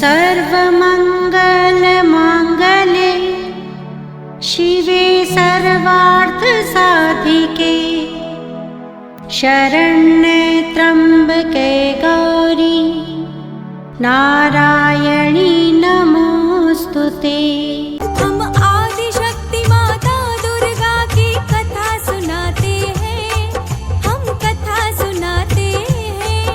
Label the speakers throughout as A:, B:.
A: सर्वमङ्गलमाङ्गल्ये शिवे सर्वार्थसाधिके शरण्ये त्र्यम्बके गौरी नारायणी नमोस्तुते।
B: हम आदिशक्ति माता दुर्गा की कथा सुनाते हैं, हम कथा सुनाते हैं।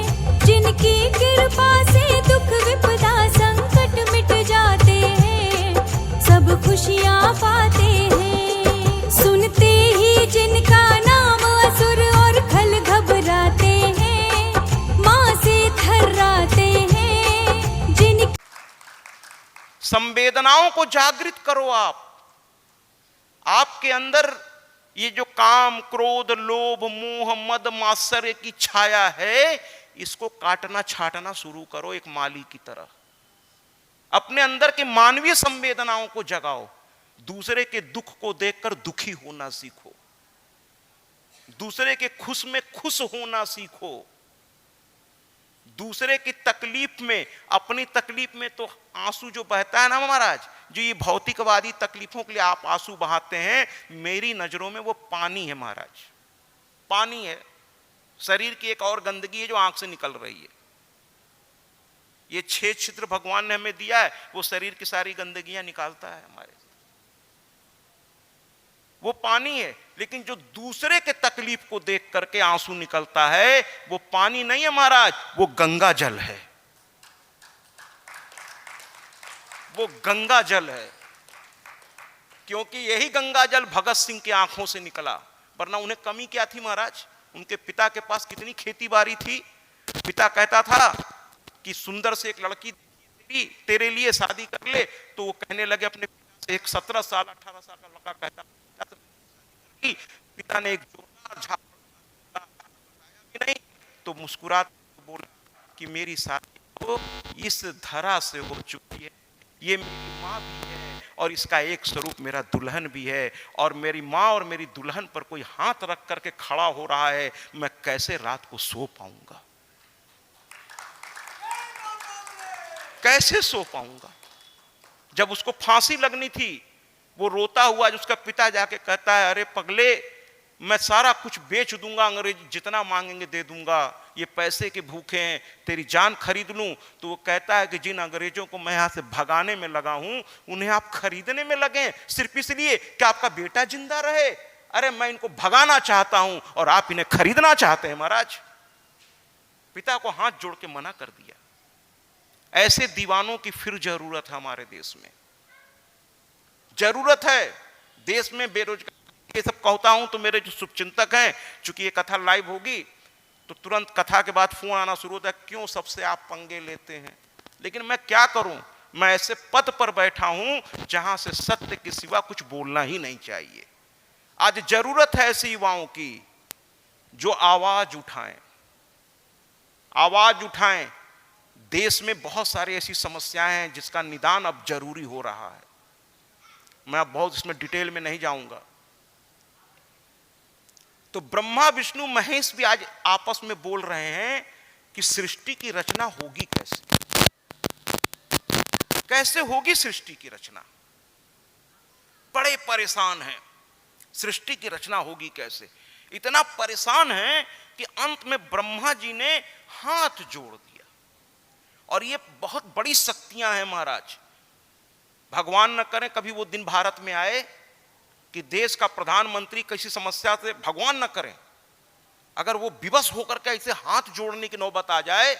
B: जिनकी कृपा से दुख विपदा संकट मिट जाते हैं, सब खुशियाँ पाते हैं। सुनते ही जिनका नाम असुर और खल घबराते हैं, माँ से थर्राते हैं।
C: संवेदनाओं को जागृत करो। आपके अंदर ये जो काम, क्रोध, लोभ, मोह, मद, मात्सर्य की छाया है, इसको काटना छाटना शुरू करो एक माली की तरह। अपने अंदर के मानवीय संवेदनाओं को जगाओ। दूसरे के दुख को देखकर दुखी होना सीखो, दूसरे के खुश में खुश होना सीखो। दूसरे की तकलीफ में, अपनी तकलीफ में तो आंसू जो बहता है ना महाराज, जो ये भौतिकवादी तकलीफों के लिए आप आंसू बहाते हैं, मेरी नजरों में वो पानी है महाराज, पानी है। शरीर की एक और गंदगी है जो आंख से निकल रही है। ये 6 छिद्र भगवान ने हमें दिया है, वो शरीर की सारी गंदगियां निकालता है हमारे, वो पानी है। लेकिन जो दूसरे के तकलीफ को देख करके आंसू निकलता है, वो पानी नहीं है महाराज, वो गंगा जल है, वो गंगा जल है। क्योंकि यही गंगा जल भगत सिंह की आंखों से निकला, वरना उन्हें कमी क्या थी महाराज? उनके पिता के पास कितनी खेती बाड़ी थी। पिता कहता था कि सुंदर से एक लड़की तेरे लिए शादी कर ले, तो वो कहने लगे अपने पिता से, एक 17 साल 18 साल का लड़का कहता, पिता ने एक जोरदार झापड़ नहीं तो मुस्कुराते बोला कि मेरी शादी तो इस धरा से हो चुकी है, ये मेरी माँ भी है और इसका एक स्वरूप मेरा दुल्हन भी है, और मेरी माँ और मेरी दुल्हन पर कोई हाथ रख करके खड़ा हो रहा है, मैं कैसे रात को सो पाऊंगा, कैसे सो पाऊंगा। जब उसको फांसी लगनी थी, वो रोता हुआ उसका पिता जाके कहता है, अरे पगले, मैं सारा कुछ बेच दूंगा, अंग्रेज जितना मांगेंगे दे दूंगा, ये पैसे के भूखे हैं, तेरी जान खरीद लूं। तो वो कहता है कि जिन अंग्रेजों को मैं यहां से भगाने में लगा हूं, उन्हें आप खरीदने में लगे सिर्फ इसलिए कि आपका बेटा जिंदा रहे। अरे मैं इनको भगाना चाहता हूं और आप इन्हें खरीदना चाहते हैं महाराज। पिता को हाथ जोड़ के मना कर दिया। ऐसे दीवानों की फिर जरूरत है हमारे देश में, जरूरत है। देश में बेरोजगार, ये सब कहता हूं तो मेरे जो शुभचिंतक हैं, चूंकि ये कथा लाइव होगी तो तुरंत कथा के बाद फोन आना शुरू होता है, क्यों सबसे आप पंगे लेते हैं। लेकिन मैं क्या करूं, मैं ऐसे पद पर बैठा हूं जहां से सत्य के सिवा कुछ बोलना ही नहीं चाहिए। आज जरूरत है ऐसे युवाओं की जो आवाज उठाएं, आवाज उठाएं। देश में बहुत सारी ऐसी समस्याएं हैं जिसका निदान अब जरूरी हो रहा है। मैं अब बहुत इसमें डिटेल में नहीं जाऊंगा। तो ब्रह्मा विष्णु महेश भी आज आपस में बोल रहे हैं कि सृष्टि की रचना होगी कैसे, कैसे होगी सृष्टि की रचना। बड़े परेशान हैं, सृष्टि की रचना होगी कैसे। इतना परेशान है कि अंत में ब्रह्मा जी ने हाथ जोड़ दिया। और ये बहुत बड़ी शक्तियां हैं महाराज। भगवान न करें कभी वो दिन भारत में आए कि देश का प्रधानमंत्री किसी समस्या से, भगवान न करें, अगर वो विवश होकर के ऐसे हाथ जोड़ने की नौबत आ जाए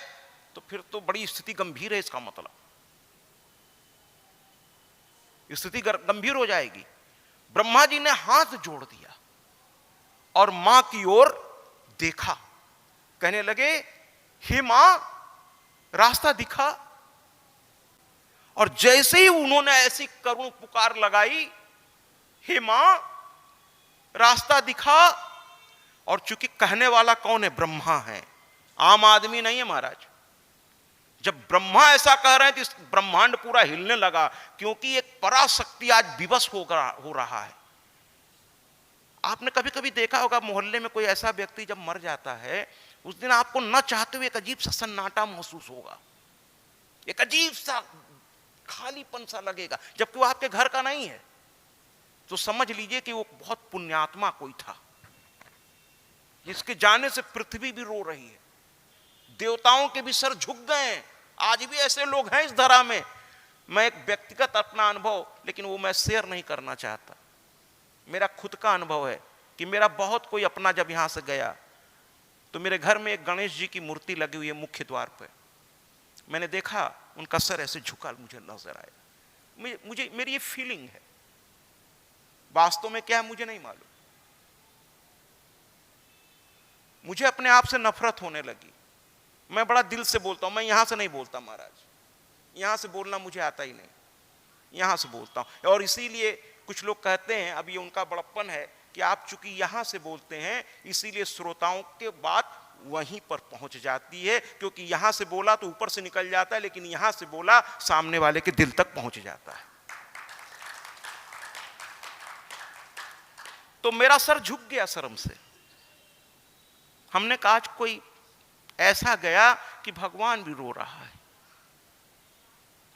C: तो फिर तो बड़ी स्थिति गंभीर है। इसका मतलब स्थिति गंभीर हो जाएगी। ब्रह्मा जी ने हाथ जोड़ दिया और मां की ओर देखा, कहने लगे, हे मां, रास्ता दिखा। और जैसे ही उन्होंने ऐसी करुण पुकार लगाई, हे मां, रास्ता दिखा। और चूंकि कहने वाला कौन है? ब्रह्मा है, आम आदमी नहीं है महाराज। जब ब्रह्मा ऐसा कह रहे हैं तो इस ब्रह्मांड पूरा हिलने लगा, क्योंकि एक पराशक्ति आज विवश हो रहा है। आपने कभी कभी देखा होगा मोहल्ले में कोई ऐसा व्यक्ति जब मर जाता है, उस दिन आपको न चाहते हुए एक अजीब सा सन्नाटा महसूस होगा। एक अजीब सा खालीपन सा लगेगा, जबकि वो आपके घर का नहीं है। तो समझ लीजिए कि वो बहुत पुण्यात्मा कोई था, जिसके जाने से पृथ्वी भी रो रही है, देवताओं के भी सर झुक गए हैं। आज भी ऐसे लोग हैं इस धरा में। मैं एक व्यक्तिगत अपना अनुभव, लेकिन वो मैं शेयर नहीं करना चाहता। मेरा खुद का अनुभव है कि मेरा बहुत कोई अपना जब यहां से गया तो मेरे घर में एक गणेश जी की मूर्ति लगी हुई है मुख्य द्वार पर। मैंने देखा उनका सर ऐसे झुका मुझे नजर आया। मुझे मेरी ये फीलिंग है, वास्तव में क्या है मुझे नहीं मालूम। मुझे अपने आप से नफरत होने लगी। मैं बड़ा दिल से बोलता हूं, मैं यहां से नहीं बोलता महाराज, यहां से बोलना मुझे आता ही नहीं, यहां से बोलता हूं। और इसीलिए कुछ लोग कहते हैं, अब ये उनका बड़प्पन है कि आप चूंकि यहां से बोलते हैं इसीलिए श्रोताओं के बात वहीं पर पहुंच जाती है, क्योंकि यहां से बोला तो ऊपर से निकल जाता है, लेकिन यहां से बोला सामने वाले के दिल तक पहुंच जाता है। तो मेरा सर झुक गया शर्म से। हमने कहा आज कोई ऐसा गया कि भगवान भी रो रहा है,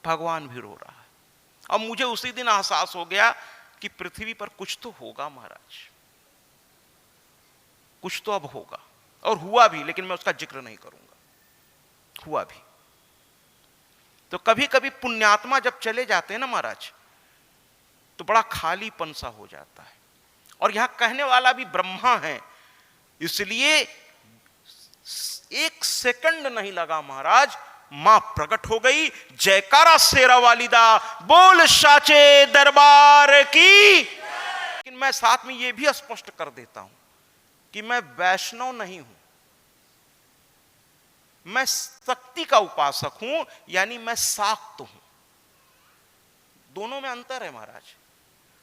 C: भगवान भी रो रहा है। और मुझे उसी दिन एहसास हो गया कि पृथ्वी पर कुछ तो होगा महाराज, कुछ तो अब होगा। और हुआ भी, लेकिन मैं उसका जिक्र नहीं करूंगा। हुआ भी। तो कभी कभी पुण्यात्मा जब चले जाते हैं ना महाराज, तो बड़ा खालीपन सा हो जाता है। और यहां कहने वाला भी ब्रह्मा है, इसलिए एक सेकंड नहीं लगा महाराज, मां प्रकट हो गई। जयकारा शेरा वालिदा, बोल साचे दरबार की। लेकिन मैं साथ में यह भी स्पष्ट कर देता हूं कि मैं वैष्णव नहीं हूं, मैं शक्ति का उपासक हूं, यानी मैं शाक्त हूं। दोनों में अंतर है महाराज।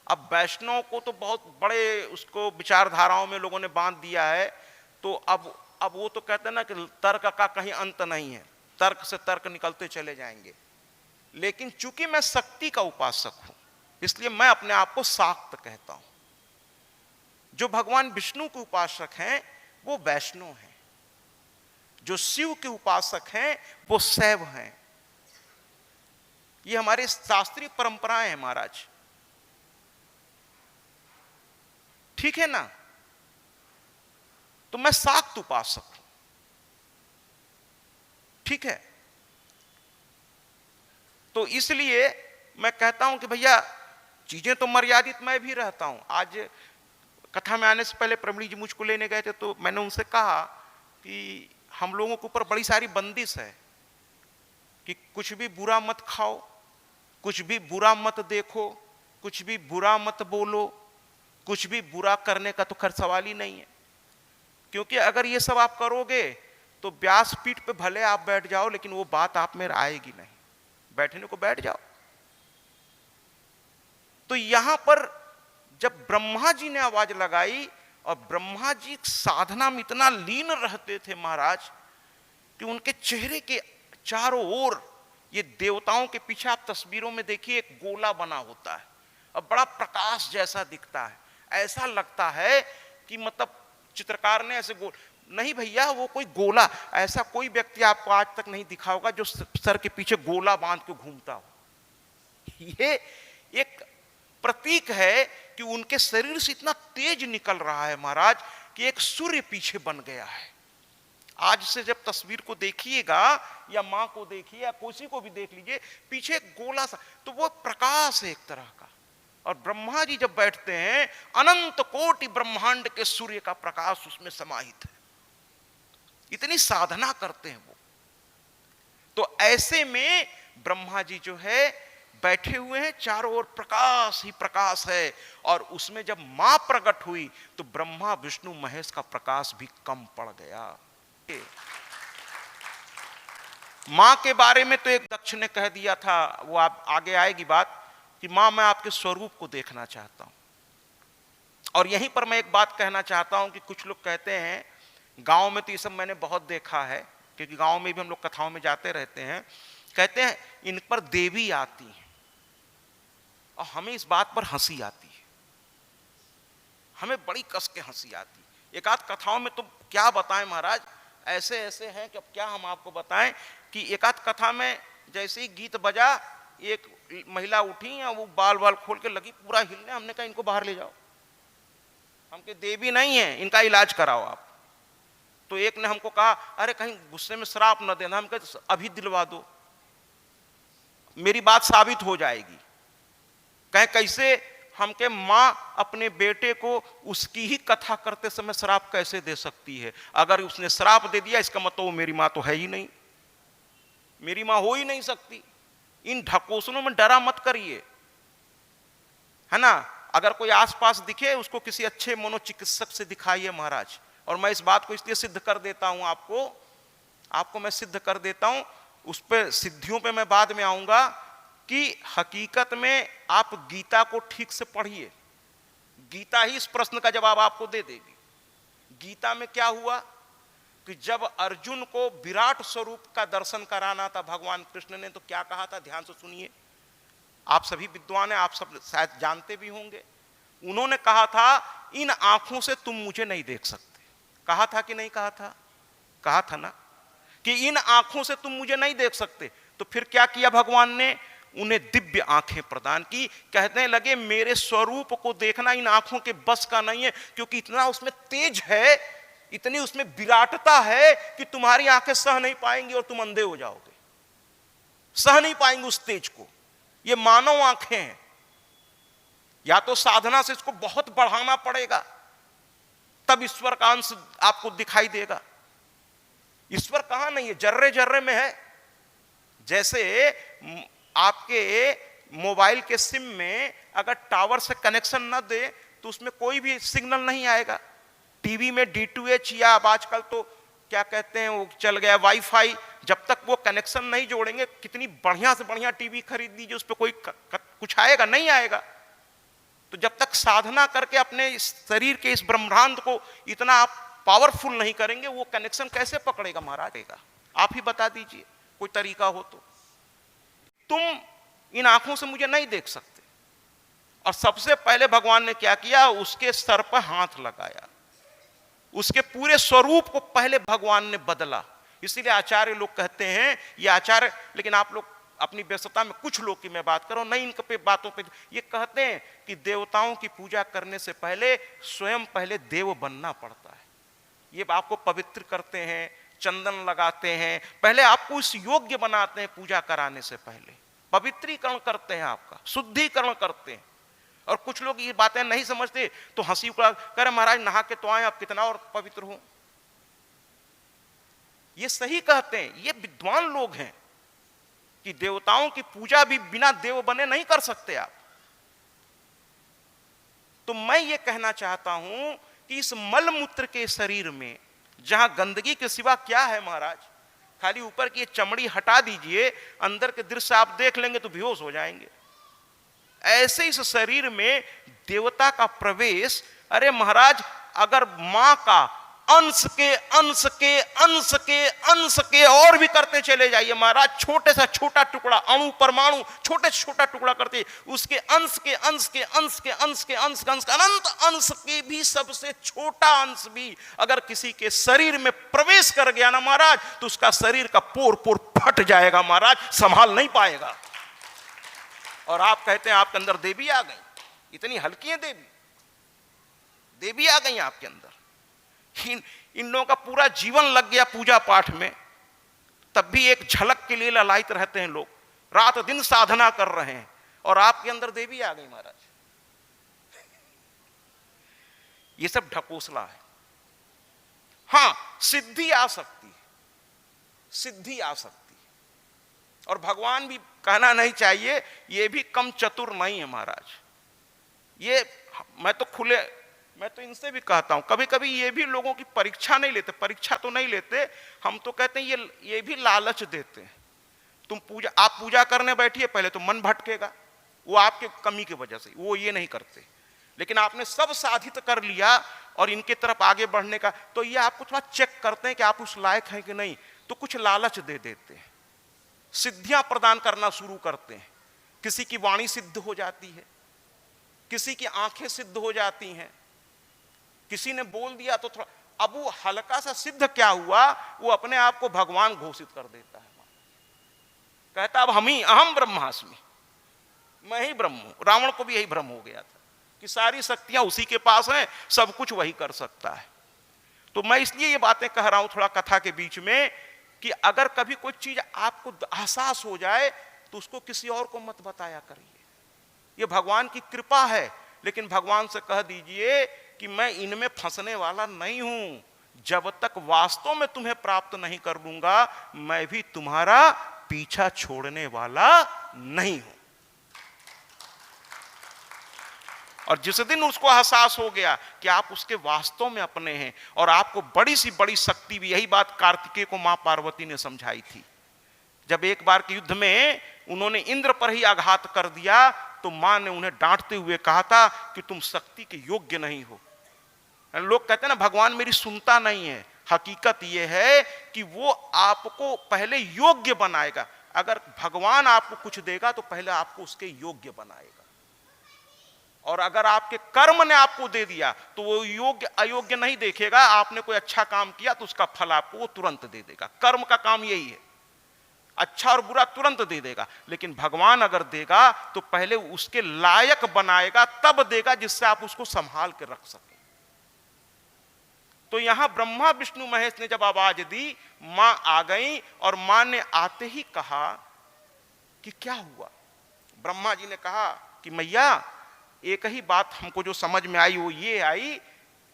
C: अब वैष्णव को तो बहुत बड़े उसको विचारधाराओं में लोगों ने बांध दिया है, तो अब वो तो कहते हैं ना कि तर्क का कहीं अंत नहीं है, तर्क से तर्क निकलते चले जाएंगे। लेकिन चूंकि मैं शक्ति का उपासक हूं, इसलिए मैं अपने आप को शाक्त कहता हूं। जो भगवान विष्णु के उपासक हैं वो वैष्णव हैं, जो शिव के उपासक हैं वो शैव हैं। ये हमारी शास्त्रीय परंपराएं हैं महाराज, ठीक है ना। तो मैं शाक्त उपासक हूं, ठीक है। तो इसलिए मैं कहता हूं कि भैया चीजें तो मर्यादित मैं भी रहता हूं। आज कथा में आने से पहले प्रवीण जी मुझको लेने गए थे, तो मैंने उनसे कहा कि हम लोगों के ऊपर बड़ी सारी बंदिश है कि कुछ भी बुरा मत खाओ, कुछ भी बुरा मत देखो, कुछ भी बुरा मत बोलो, कुछ भी बुरा करने का तो खैर सवाल ही नहीं है। क्योंकि अगर ये सब आप करोगे तो व्यासपीठ पे भले आप बैठ जाओ, लेकिन वो बात आप में आएगी नहीं। बैठने को बैठ जाओ। तो यहां पर जब ब्रह्मा जी ने आवाज लगाई, और ब्रह्मा जी साधना में इतना लीन रहते थे महाराज कि उनके चेहरे के चारों ओर, ये देवताओं के पीछे आप तस्वीरों में देखिए एक गोला बना होता है और बड़ा प्रकाश जैसा दिखता है। ऐसा लगता है कि मतलब चित्रकार ने ऐसे नहीं भैया, वो कोई गोला, ऐसा कोई व्यक्ति आपको आज तक नहीं दिखा होगा जो सर के पीछे गोला बांध के घूमता हो। ये एक प्रतीक है कि उनके शरीर से इतना तेज निकल रहा है महाराज कि एक सूर्य पीछे बन गया है। आज से जब तस्वीर को देखिएगा या मां को देखिए या किसी को भी देख लीजिए, पीछे एक गोला सा, तो वो प्रकाश है एक तरह का। और ब्रह्मा जी जब बैठते हैं, अनंत कोटि ब्रह्मांड के सूर्य का प्रकाश उसमें समाहित है। इतनी साधना करते हैं वो। तो ऐसे में ब्रह्मा जी जो है बैठे हुए हैं, चारों ओर प्रकाश ही प्रकाश है। और उसमें जब मां प्रकट हुई तो ब्रह्मा विष्णु महेश का प्रकाश भी कम पड़ गया। मां के बारे में तो एक दक्ष ने कह दिया था, वो आप आगे आएगी बात, कि मां मैं आपके स्वरूप को देखना चाहता हूं। और यहीं पर मैं एक बात कहना चाहता हूं कि कुछ लोग कहते हैं, गांव में तो ये सब मैंने बहुत देखा है, क्योंकि गांव में भी हम लोग कथाओं में जाते रहते हैं, कहते हैं इन पर देवी आती है। और हमें इस बात पर हंसी आती है, हमें बड़ी कस के हंसी आती है। एक आध कथाओं में तो क्या बताएं महाराज, ऐसे ऐसे हैं कि अब क्या हम आपको बताएं कि एक आध कथा में जैसे ही गीत बजा, एक महिला उठी और वो बाल बाल खोल के लगी पूरा हिलने। हमने कहा इनको बाहर ले जाओ, हमके देवी नहीं है, इनका इलाज कराओ आप। तो एक ने हमको कहा अरे कहीं गुस्से में श्राप न देना। हम कहे अभी दिलवा दो, मेरी बात साबित हो जाएगी। कहे कैसे? हम के माँ अपने बेटे को उसकी ही कथा करते समय श्राप कैसे दे सकती है? अगर उसने श्राप दे दिया इसका मतलब वो मेरी माँ तो है ही नहीं, मेरी माँ हो ही नहीं सकती। इन ढकोसलों में डरा मत करिए, है ना। अगर कोई आसपास दिखे उसको किसी अच्छे मनोचिकित्सक से दिखाइए महाराज। और मैं इस बात को इसलिए सिद्ध कर देता हूं, आपको मैं सिद्ध कर देता हूं, उस पे सिद्धियों पे मैं बाद में आऊंगा कि हकीकत में आप गीता को ठीक से पढ़िए, गीता ही इस प्रश्न का जवाब आपको दे देगी। गीता में क्या हुआ कि जब अर्जुन को विराट स्वरूप का दर्शन कराना था भगवान कृष्ण ने, तो क्या कहा था? ध्यान से सुनिए, आप सभी विद्वान हैं, आप सब शायद जानते भी होंगे। उन्होंने कहा था इन आंखों से तुम मुझे नहीं देख सकते। कहा था कि नहीं कहा था? कहा था ना कि इन आंखों से तुम मुझे नहीं देख सकते। तो फिर क्या किया भगवान ने? उन्हें दिव्य आंखें प्रदान की। कहने लगे मेरे स्वरूप को देखना इन आंखों के बस का नहीं है, क्योंकि इतना उसमें तेज है, इतनी उसमें विराटता है कि तुम्हारी आंखें सह नहीं पाएंगी और तुम अंधे हो जाओगे, सह नहीं पाएंगे उस तेज को। ये मानव आंखें हैं, या तो साधना से इसको बहुत बढ़ाना पड़ेगा, तब ईश्वर का अंश आपको दिखाई देगा। ईश्वर कहां नहीं है? जर्रे जर्रे में है। जैसे आपके मोबाइल के सिम में अगर टावर से कनेक्शन न दे तो उसमें कोई भी सिग्नल नहीं आएगा। टीवी में D2H या अब आजकल तो क्या कहते हैं वो चल गया वाईफाई, जब तक वो कनेक्शन नहीं जोड़ेंगे, कितनी बढ़िया से बढ़िया टीवी खरीद लीजिए, उस पर कोई कुछ आएगा नहीं आएगा। तो जब तक साधना करके अपने इस शरीर के इस ब्रह्मांड को इतना आप पावरफुल नहीं करेंगे, वो कनेक्शन कैसे पकड़ेगा महाराज? आप ही बता दीजिए कोई तरीका हो तो। तुम इन आंखों से मुझे नहीं देख सकते। और सबसे पहले भगवान ने क्या किया? उसके सर पर हाथ लगाया, उसके पूरे स्वरूप को पहले भगवान ने बदला। इसीलिए आचार्य लोग कहते हैं, ये आचार्य, लेकिन आप लोग अपनी व्यस्तता में कुछ लोग की मैं बात करूं, नहीं इन पे बातों पे, ये कहते हैं कि देवताओं की पूजा करने से पहले स्वयं पहले देव बनना पड़ता है। ये आपको पवित्र करते हैं, चंदन लगाते हैं, पहले आपको इस योग्य बनाते हैं। पूजा कराने से पहले पवित्रीकरण करते हैं, आपका शुद्धिकरण करते हैं। और कुछ लोग ये बातें नहीं समझते तो हंसी उड़ा कर महाराज नहा के तो आए, आप कितना और पवित्र हो। ये सही कहते हैं, ये विद्वान लोग हैं कि देवताओं की पूजा भी बिना देव बने नहीं कर सकते आप। तो मैं ये कहना चाहता हूं कि इस मलमूत्र के शरीर में जहां गंदगी के सिवा क्या है महाराज? खाली ऊपर की चमड़ी हटा दीजिए, अंदर के दृश्य आप देख लेंगे तो बेहोश हो जाएंगे। ऐसे इस शरीर में देवता का प्रवेश, अरे महाराज अगर मां का अंश के अंश के अंश के अंश के और भी करते चले जाइए महाराज, छोटे सा छोटा टुकड़ा, अणु परमाणु छोटे से छोटा टुकड़ा करते, उसके अंश के अंश के अंश के अंश के अंश के अंश अनंत अंश के भी सबसे छोटा अंश भी अगर किसी के शरीर में प्रवेश कर गया ना महाराज, तो उसका शरीर का पोर पोर फट जाएगा महाराज, संभाल नहीं पाएगा। और आप कहते हैं आपके अंदर देवी आ गई, इतनी हल्की है देवी आ गई आपके अंदर। इन लोगों का पूरा जीवन लग गया पूजा पाठ में, तब भी एक झलक के लिए ललायित रहते हैं लोग, रात दिन साधना कर रहे हैं, और आपके अंदर देवी आ गई महाराज। ये सब ढकोसला है। हां, सिद्धि आ सकती है, सिद्धि आ सकती है। और भगवान भी कहना नहीं चाहिए, ये भी कम चतुर नहीं है महाराज। ये मैं तो इनसे भी कहता हूं, कभी कभी ये भी लोगों की परीक्षा नहीं लेते, परीक्षा तो नहीं लेते, हम तो कहते हैं ये भी लालच देते हैं। आप पूजा करने बैठिए, पहले तो मन भटकेगा, वो आपके कमी की वजह से, वो ये नहीं करते। लेकिन आपने सब साधित कर लिया और इनके तरफ आगे बढ़ने का, तो ये आपको थोड़ा चेक करते हैं कि आप उस लायक हैं कि नहीं, तो कुछ लालच दे देते हैं, सिद्धियां प्रदान करना शुरू करते हैं। किसी की वाणी सिद्ध हो जाती है, किसी की आंखें सिद्ध हो जाती हैं, किसी ने बोल दिया तो थोड़ा, अब वो हल्का सा सिद्ध क्या हुआ, वो अपने आप को भगवान घोषित कर देता है। कहता अब हम ही अहम ब्रह्मास्मि, मैं ही ब्रह्म हूं। रावण को भी यही भ्रम हो गया था कि सारी शक्तियां उसी के पास हैं, सब कुछ वही कर सकता है। तो मैं इसलिए ये बातें कह रहा हूं थोड़ा कथा के बीच में कि अगर कभी कोई चीज आपको एहसास हो जाए तो उसको किसी और को मत बताया करिए। ये भगवान की कृपा है, लेकिन भगवान से कह दीजिए कि मैं इनमें फंसने वाला नहीं हूं, जब तक वास्तव में तुम्हें प्राप्त नहीं कर लूंगा मैं भी तुम्हारा पीछा छोड़ने वाला नहीं हूं। और जिस दिन उसको एहसास हो गया कि आप उसके वास्तव में अपने हैं और आपको बड़ी सी बड़ी शक्ति भी, यही बात कार्तिकेय को मां पार्वती ने समझाई थी। जब एक बार के युद्ध में उन्होंने इंद्र पर ही आघात कर दिया तो मां ने उन्हें डांटते हुए कहा था कि तुम शक्ति के योग्य नहीं हो। लोग कहते हैं ना भगवान मेरी सुनता नहीं है, हकीकत यह है कि वो आपको पहले योग्य बनाएगा। अगर भगवान आपको कुछ देगा तो पहले आपको उसके योग्य बनाएगा, और अगर आपके कर्म ने आपको दे दिया तो वो योग्य अयोग्य नहीं देखेगा। आपने कोई अच्छा काम किया तो उसका फल आपको वो तुरंत दे देगा। कर्म का काम यही है, अच्छा और बुरा तुरंत दे देगा। लेकिन भगवान अगर देगा तो पहले उसके लायक बनाएगा, तब देगा जिससे आप उसको संभाल के रख सके। तो यहां ब्रह्मा विष्णु महेश ने जब आवाज दी, मां आ गई और मां ने आते ही कहा कि क्या हुआ। ब्रह्मा जी ने कहा कि मैया एक ही बात हमको जो समझ में आई वो ये आई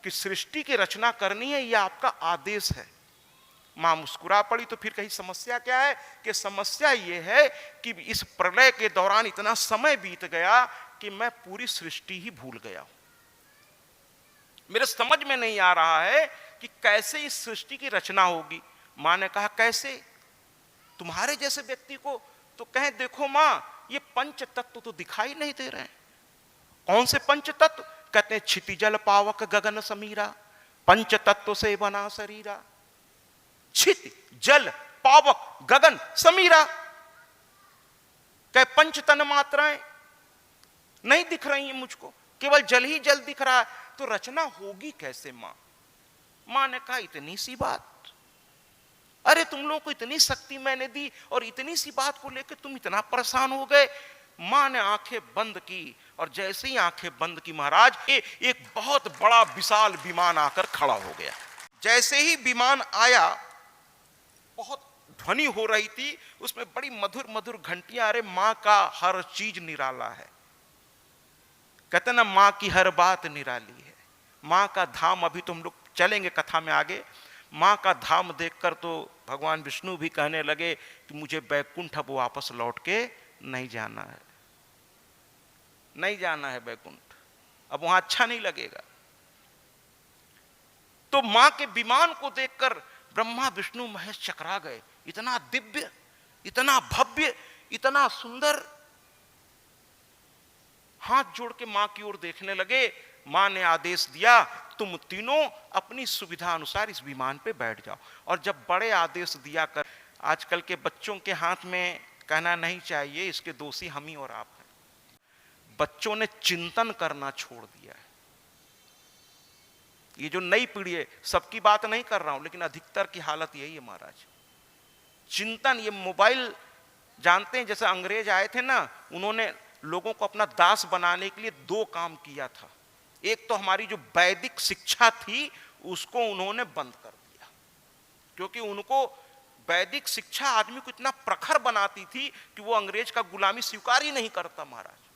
C: कि सृष्टि की रचना करनी है, ये आपका आदेश है। मां मुस्कुरा पड़ी। तो फिर कहीं समस्या क्या है? कि समस्या ये है कि इस प्रलय के दौरान इतना समय बीत गया कि मैं पूरी सृष्टि ही भूल गया हूं। मेरे समझ में नहीं आ रहा है कि कैसे इस सृष्टि की रचना होगी। मां ने कहा कैसे? तुम्हारे जैसे व्यक्ति को तो कहें देखो मां ये पंच तत्व तो दिखाई नहीं दे रहे हैं। कौन से पंच तत्व? कहते हैं क्षितिजल पावक गगन समीरा, पंच तत्व से बना शरीरा। क्षिति जल पावक गगन समीरा, कह पंच तन मात्राएं नहीं दिख रही हैं मुझको, केवल जल ही जल दिख रहा है। तो रचना होगी कैसे मां? मां ने कहा इतनी सी बात, अरे तुम लोगों को इतनी शक्ति मैंने दी और इतनी सी बात को लेकर तुम इतना परेशान हो गए। मां ने आंखें बंद की और जैसे ही आंखें बंद की महाराज एक बहुत बड़ा विशाल विमान आकर खड़ा हो गया। जैसे ही विमान आया बहुत ध्वनि हो रही थी, उसमें बड़ी मधुर मधुर घंटियां। अरे मां का हर चीज निराला है। कहते ना मां की हर बात निराली है। मां का धाम, अभी तो हम लोग चलेंगे कथा में आगे, मां का धाम देखकर तो भगवान विष्णु भी कहने लगे कि मुझे बैकुंठ अब वापस लौट के नहीं जाना है, नहीं जाना है बैकुंठ, अब वहां अच्छा नहीं लगेगा। तो मां के विमान को देखकर ब्रह्मा विष्णु महेश चकरा गए। इतना दिव्य, इतना भव्य, इतना सुंदर। हाथ जोड़ के मां की ओर देखने लगे। मां ने आदेश दिया तुम तीनों अपनी सुविधा अनुसार इस विमान पे बैठ जाओ। और जब बड़े आदेश दिया कर, आजकल के बच्चों के हाथ में कहना नहीं चाहिए, इसके दोषी हम ही और आप हैं। बच्चों ने चिंतन करना छोड़ दिया है। ये जो नई पीढ़ी है, सबकी बात नहीं कर रहा हूं, लेकिन अधिकतर की हालत यही है महाराज। चिंतन, ये मोबाइल जानते हैं, जैसे अंग्रेज आए थे ना, उन्होंने लोगों को अपना दास बनाने के लिए दो काम किया था। एक तो हमारी जो वैदिक शिक्षा थी उसको उन्होंने बंद कर दिया, क्योंकि उनको वैदिक शिक्षा आदमी को इतना प्रखर बनाती थी कि वो अंग्रेज का गुलामी स्वीकार ही नहीं करता महाराज।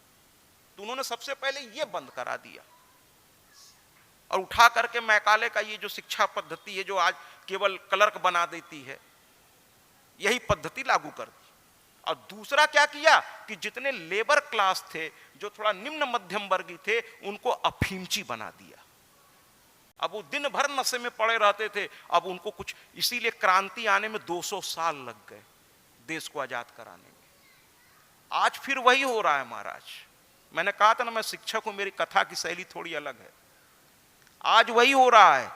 C: तो उन्होंने सबसे पहले ये बंद करा दिया और उठा करके मैकाले का ये जो शिक्षा पद्धति है जो आज केवल क्लर्क बना देती है, यही पद्धति लागू कर दी। और दूसरा क्या किया कि जितने लेबर क्लास थे, जो थोड़ा निम्न मध्यम वर्गीय थे, उनको अफीमची बना दिया। अब वो दिन भर नशे में पड़े रहते थे। अब उनको कुछ, इसीलिए क्रांति आने में 200 साल लग गए देश को आजाद कराने में। आज फिर वही हो रहा है महाराज। मैंने कहा था ना, मैं शिक्षक हूं, मेरी कथा की शैली थोड़ी अलग है। आज वही हो रहा है।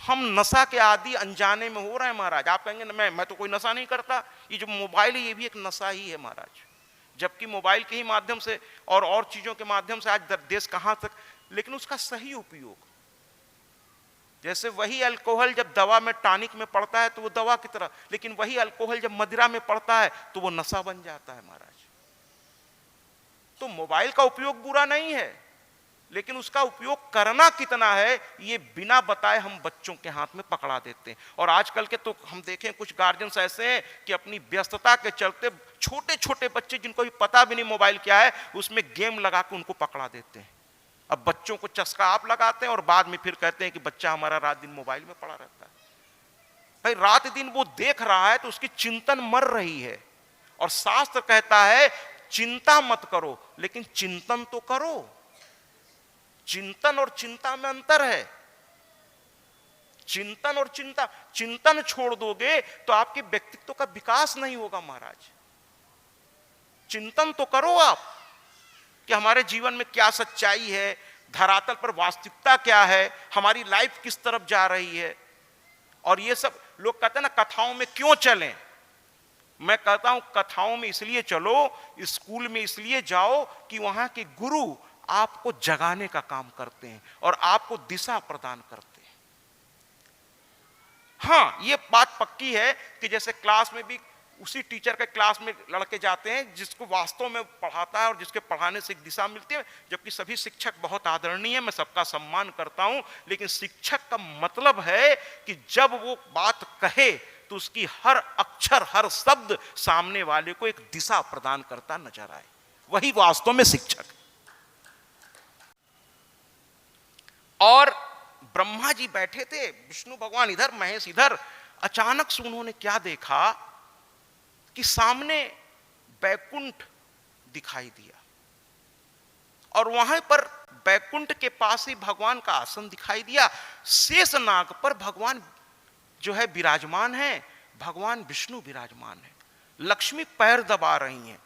C: हम नशा के आदि अनजाने में हो रहे हैं महाराज। आप कहेंगे मैं तो कोई नशा नहीं करता। ये जो मोबाइल है ये भी एक नशा ही है महाराज। जबकि मोबाइल के ही माध्यम से और चीजों के माध्यम से आज देश कहां तक, लेकिन उसका सही उपयोग, जैसे वही अल्कोहल जब दवा में टॉनिक में पड़ता है तो वो दवा की तरह, लेकिन वही अल्कोहल जब मदिरा में पड़ता है तो वो नशा बन जाता है महाराज। तो मोबाइल का उपयोग बुरा नहीं है, लेकिन उसका उपयोग करना कितना है ये बिना बताए हम बच्चों के हाथ में पकड़ा देते हैं। और आजकल के तो हम देखें कुछ गार्जियंस ऐसे हैं कि अपनी व्यस्तता के चलते छोटे छोटे बच्चे जिनको भी पता भी नहीं मोबाइल क्या है, उसमें गेम लगा के उनको पकड़ा देते हैं। अब बच्चों को चस्का आप लगाते हैं और बाद में फिर कहते हैं कि बच्चा हमारा रात दिन मोबाइल में पड़ा रहता है। भाई रात दिन वो देख रहा है तो उसकी चिंतन मर रही है। और शास्त्र कहता है चिंता मत करो, लेकिन चिंतन तो करो। चिंतन और चिंता में अंतर है। चिंतन और चिंता, चिंतन छोड़ दोगे तो आपके व्यक्तित्व का विकास नहीं होगा महाराज। चिंतन तो करो आप कि हमारे जीवन में क्या सच्चाई है, धरातल पर वास्तविकता क्या है, हमारी लाइफ किस तरफ जा रही है। और ये सब लोग कहते हैं ना कथाओं में क्यों चलें, मैं कहता हूं कथाओं में इसलिए चलो, स्कूल में इसलिए जाओ कि वहां के गुरु आपको जगाने का काम करते हैं और आपको दिशा प्रदान करते हैं। हाँ, ये बात पक्की है कि जैसे क्लास में भी उसी टीचर के क्लास में लड़के जाते हैं जिसको वास्तव में पढ़ाता है और जिसके पढ़ाने से एक दिशा मिलती है। जबकि सभी शिक्षक बहुत आदरणीय है, मैं सबका सम्मान करता हूं, लेकिन शिक्षक का मतलब है कि जब वो बात कहे तो उसकी हर अक्षर हर शब्द सामने वाले को एक दिशा प्रदान करता नजर आए, वही वास्तव में शिक्षक। और ब्रह्मा जी बैठे थे, विष्णु भगवान इधर, महेश इधर। अचानक से उन्होंने क्या देखा कि सामने बैकुंठ दिखाई दिया और वहां पर बैकुंठ के पास ही भगवान का आसन दिखाई दिया। शेषनाग पर भगवान जो है विराजमान है, भगवान विष्णु विराजमान है। लक्ष्मी पैर दबा रही हैं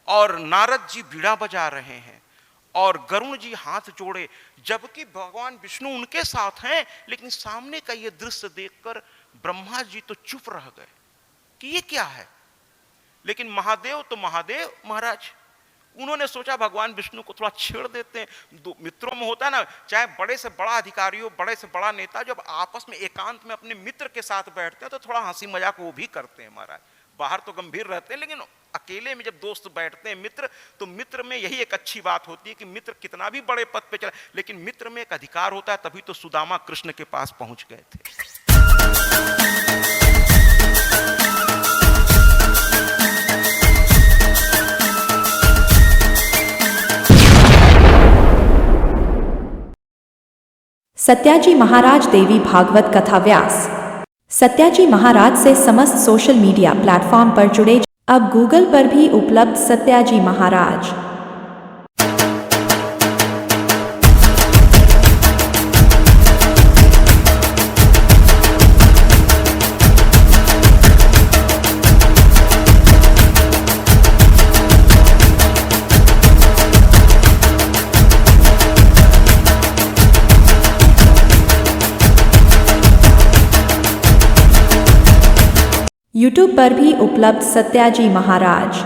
C: और नारद जी बीड़ा बजा रहे हैं और गरुण जी हाथ जोड़े, जबकि भगवान विष्णु उनके साथ हैं। लेकिन सामने का ये दृश्य देखकर ब्रह्मा जी तो चुप रह गए कि ये क्या है। लेकिन महादेव तो महादेव महाराज, उन्होंने सोचा भगवान विष्णु को थोड़ा छेड़ देते हैं। दो मित्रों में होता है ना, चाहे बड़े से बड़ा अधिकारी हो, बड़े से बड़ा नेता, जब आपस में एकांत में अपने मित्र के साथ बैठते हैं तो थोड़ा हंसी मजाक वो भी करते हैं महाराज। बाहर तो गंभीर रहते हैं, लेकिन अकेले में जब दोस्त बैठते हैं मित्र, तो मित्र में यही एक अच्छी बात होती है कि मित्र कितना भी बड़े पद पे चला, लेकिन मित्र में एक अधिकार होता है। तभी तो सुदामा कृष्ण के पास पहुंच गए थे।
D: सत्याजी महाराज देवी भागवत कथा व्यास। सत्याजी महाराज से समस्त सोशल मीडिया प्लेटफॉर्म पर जुड़े। अब गूगल पर भी उपलब्ध सत्याजी महाराज। यूट्यूब पर भी उपलब्ध सत्याजी महाराज।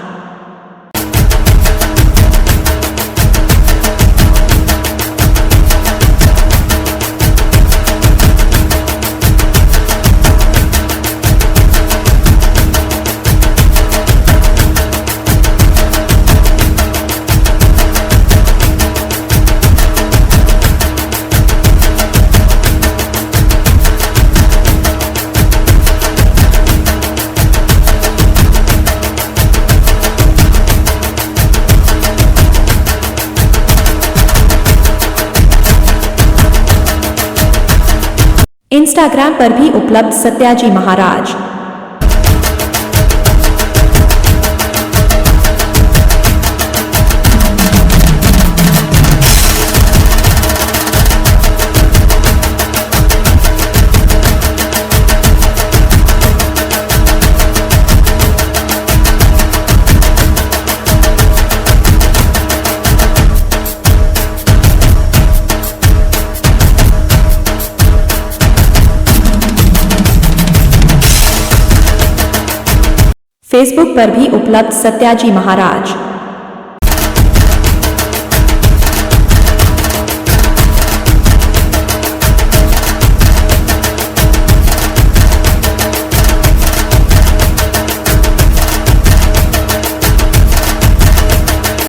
D: इंस्टाग्राम पर भी उपलब्ध सत्याजी महाराज। फेसबुक पर भी उपलब्ध सत्याजी महाराज।